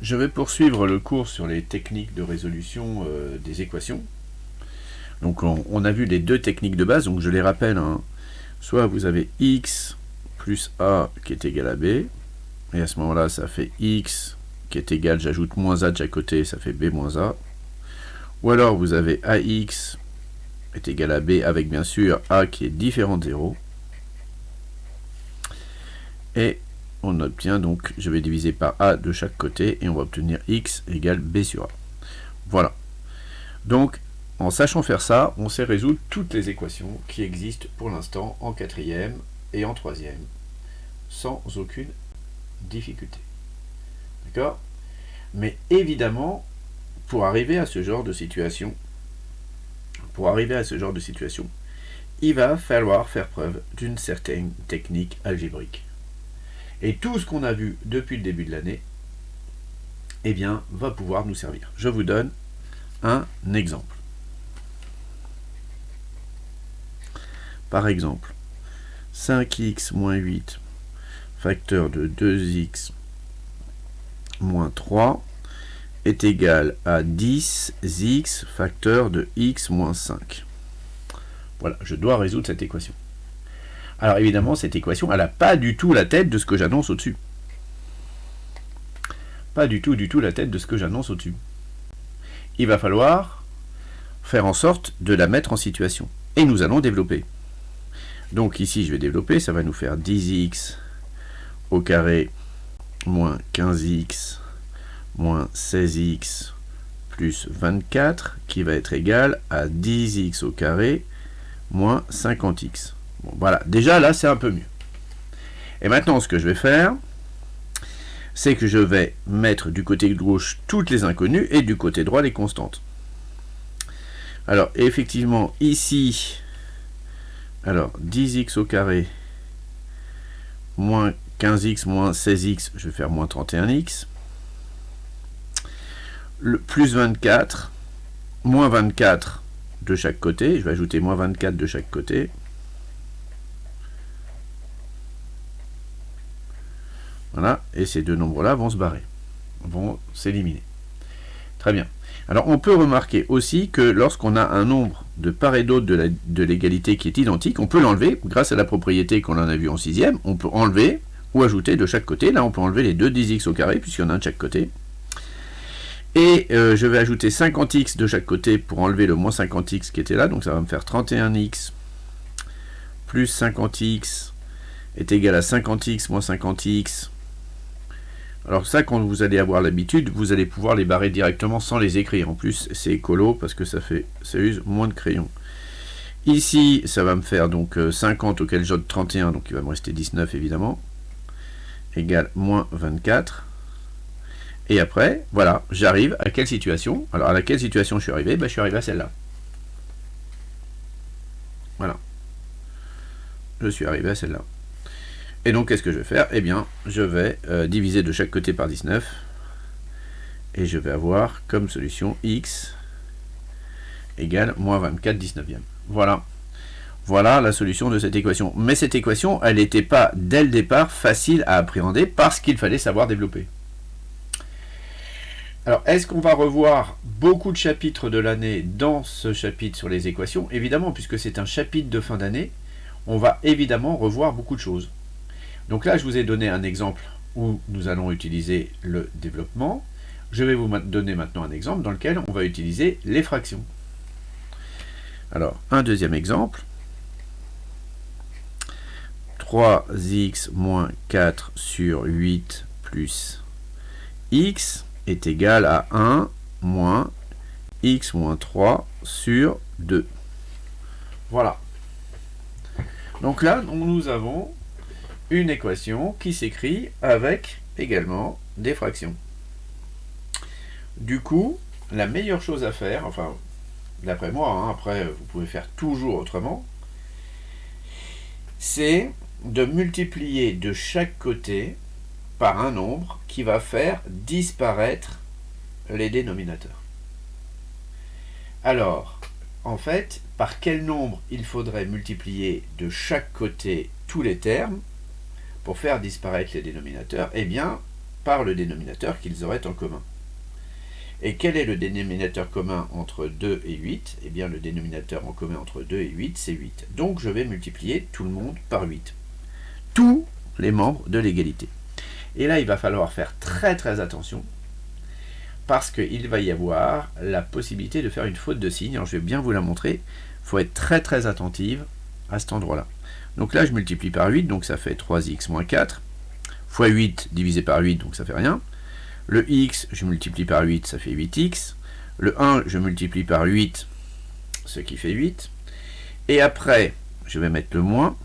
Je vais poursuivre le cours sur les techniques de résolution des équations. Donc on a vu les deux techniques de base, donc je les rappelle. Soit vous avez x plus a qui est égal à b, et à ce moment-là ça fait x qui est égal, j'ajoute moins a de chaque côté, ça fait b moins a. Ou alors vous avez ax est égal à b avec bien sûr a qui est différent de 0. Et on obtient donc, je vais diviser par a de chaque côté, et on va obtenir x égale b sur a. Voilà. Donc, en sachant faire ça, on sait résoudre toutes les équations qui existent pour l'instant en quatrième et en troisième, sans aucune difficulté. D'accord? Mais évidemment, pour arriver à ce genre de situation, il va falloir faire preuve d'une certaine technique algébrique. Et tout ce qu'on a vu depuis le début de l'année, eh bien, va pouvoir nous servir. Je vous donne un exemple. Par exemple, 5x moins 8 facteur de 2x moins 3 est égal à 10x facteur de x moins 5. Voilà, je dois résoudre cette équation. Alors évidemment, cette équation, elle n'a pas du tout la tête de ce que j'annonce au-dessus. Pas du tout la tête de ce que j'annonce au-dessus. Il va falloir faire en sorte de la mettre en situation. Et nous allons développer. Donc ici, je vais développer, ça va nous faire 10x au carré moins 15x moins 16x plus 24 qui va être égal à 10x au carré moins 50x. Bon, voilà, déjà là, c'est un peu mieux. Et maintenant, ce que je vais faire, c'est que je vais mettre du côté gauche toutes les inconnues et du côté droit les constantes. Alors, effectivement, ici, alors 10x au carré moins 15x moins 16x, je vais faire moins 31x. Le plus 24, moins 24 de chaque côté, je vais ajouter moins 24 de chaque côté. Voilà, et ces deux nombres-là vont se barrer, vont s'éliminer. Très bien. Alors on peut remarquer aussi que lorsqu'on a un nombre de part et d'autre de l'égalité qui est identique, on peut l'enlever, grâce à la propriété qu'on en a vue en sixième, on peut enlever ou ajouter de chaque côté. Là on peut enlever les deux 10x au carré, puisqu'il y en a un de chaque côté. Et je vais ajouter 50x de chaque côté pour enlever le moins 50x qui était là, donc ça va me faire 31x plus 50x est égal à 50x moins 50x. Alors ça, quand vous allez avoir l'habitude, vous allez pouvoir les barrer directement sans les écrire. En plus, c'est écolo parce que ça use moins de crayon. Ici, ça va me faire donc 50 auquel j'ajoute 31, donc il va me rester 19 évidemment, égale moins 24. Et après, voilà, j'arrive à quelle situation? Alors à laquelle situation je suis arrivé? Je suis arrivé à celle-là. Voilà. Je suis arrivé à celle-là. Et donc, qu'est-ce que je vais faire? Eh bien, je vais diviser de chaque côté par 19. Et je vais avoir comme solution x égale moins 24 19e. Voilà. Voilà la solution de cette équation. Mais cette équation, elle n'était pas, dès le départ, facile à appréhender parce qu'il fallait savoir développer. Alors, est-ce qu'on va revoir beaucoup de chapitres de l'année dans ce chapitre sur les équations? Évidemment, puisque c'est un chapitre de fin d'année, on va évidemment revoir beaucoup de choses. Donc là, je vous ai donné un exemple où nous allons utiliser le développement. Je vais vous donner maintenant un exemple dans lequel on va utiliser les fractions. Alors, un deuxième exemple. 3x moins 4 sur 8 plus x est égal à 1 moins x moins 3 sur 2. Voilà. Donc là, nous avons une équation qui s'écrit avec également des fractions. Du coup, la meilleure chose à faire, enfin, d'après moi, après vous pouvez faire toujours autrement, c'est de multiplier de chaque côté par un nombre qui va faire disparaître les dénominateurs. Alors, en fait, par quel nombre il faudrait multiplier de chaque côté tous les termes pour faire disparaître les dénominateurs? Eh bien, par le dénominateur qu'ils auraient en commun. Et quel est le dénominateur commun entre 2 et 8? Eh bien, le dénominateur en commun entre 2 et 8, c'est 8. Donc, je vais multiplier tout le monde par 8. Tous les membres de l'égalité. Et là, il va falloir faire très très attention, parce qu'il va y avoir la possibilité de faire une faute de signe. Alors, je vais bien vous la montrer. Il faut être très très attentive à cet endroit-là. Donc là, je multiplie par 8, donc ça fait 3x moins 4, fois 8 divisé par 8, donc ça fait rien. Le x, je multiplie par 8, ça fait 8x. Le 1, je multiplie par 8, ce qui fait 8. Et après, je vais mettre le moins.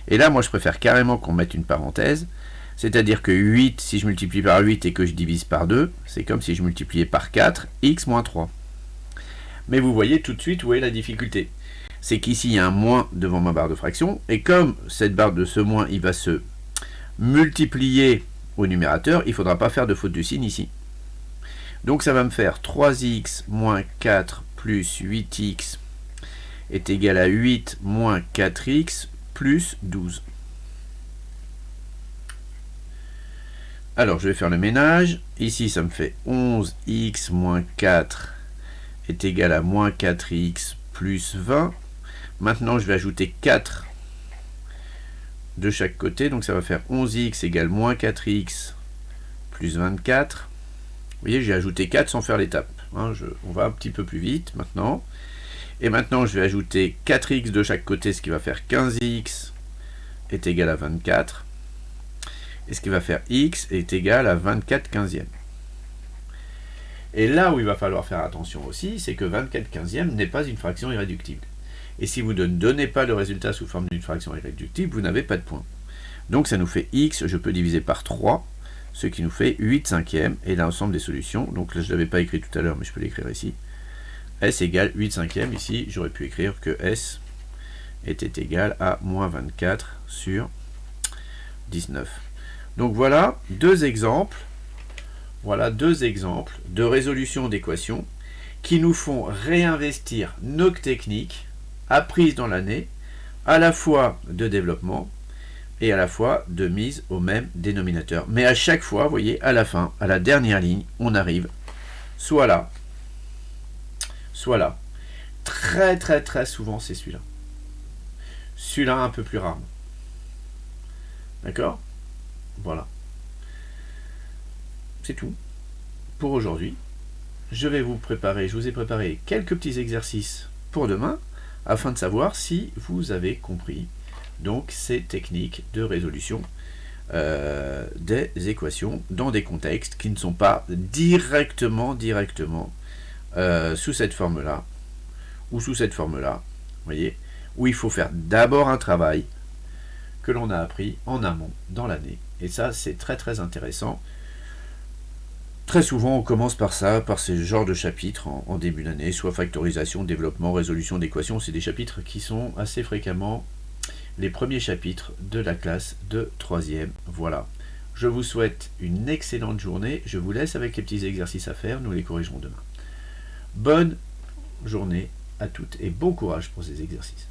Et là, moi, je préfère carrément qu'on mette une parenthèse. C'est-à-dire que 8, si je multiplie par 8 et que je divise par 2, c'est comme si je multipliais par 4, x moins 3. Mais vous voyez tout de suite où est la difficulté. C'est qu'ici, il y a un moins devant ma barre de fraction. Et comme cette barre de ce moins, il va se multiplier au numérateur, il ne faudra pas faire de faute de signe ici. Donc ça va me faire 3x moins 4 plus 8x est égal à 8 moins 4x plus 12. Alors je vais faire le ménage. Ici ça me fait 11x moins 4 est égal à moins 4x plus 20. Maintenant je vais ajouter 4 de chaque côté, donc ça va faire 11x égale moins 4x plus 24. Vous voyez, j'ai ajouté 4 sans faire l'étape. Hein, on va un petit peu plus vite maintenant. Et maintenant, je vais ajouter 4x de chaque côté, ce qui va faire 15x est égal à 24. Et ce qui va faire x est égal à 24 quinzièmes. Et là où il va falloir faire attention aussi, c'est que 24 quinzièmes n'est pas une fraction irréductible. Et si vous ne donnez pas le résultat sous forme d'une fraction irréductible, vous n'avez pas de point. Donc ça nous fait x, je peux diviser par 3, ce qui nous fait 8 cinquièmes, et l'ensemble des solutions, donc là je ne l'avais pas écrit tout à l'heure, mais je peux l'écrire ici, s égale 8 cinquièmes, ici j'aurais pu écrire que s était égal à moins 24 sur 19. Donc voilà deux exemples de résolution d'équations qui nous font réinvestir nos techniques apprises dans l'année, à la fois de développement et à la fois de mise au même dénominateur. Mais à chaque fois, vous voyez, à la fin, à la dernière ligne, on arrive soit là, soit là. Très très très souvent, c'est celui-là. Celui-là un peu plus rarement. D'accord? Voilà. C'est tout pour aujourd'hui. Je vous ai préparé quelques petits exercices pour demain, afin de savoir si vous avez compris donc ces techniques de résolution des équations dans des contextes qui ne sont pas directement sous cette forme-là, ou sous cette forme-là, voyez, où il faut faire d'abord un travail que l'on a appris en amont dans l'année. Et ça, c'est très très intéressant. Très souvent, on commence par ça, par ces genres de chapitres en début d'année, soit factorisation, développement, résolution d'équations. C'est des chapitres qui sont assez fréquemment les premiers chapitres de la classe de 3e. Voilà. Je vous souhaite une excellente journée. Je vous laisse avec les petits exercices à faire. Nous les corrigerons demain. Bonne journée à toutes et bon courage pour ces exercices.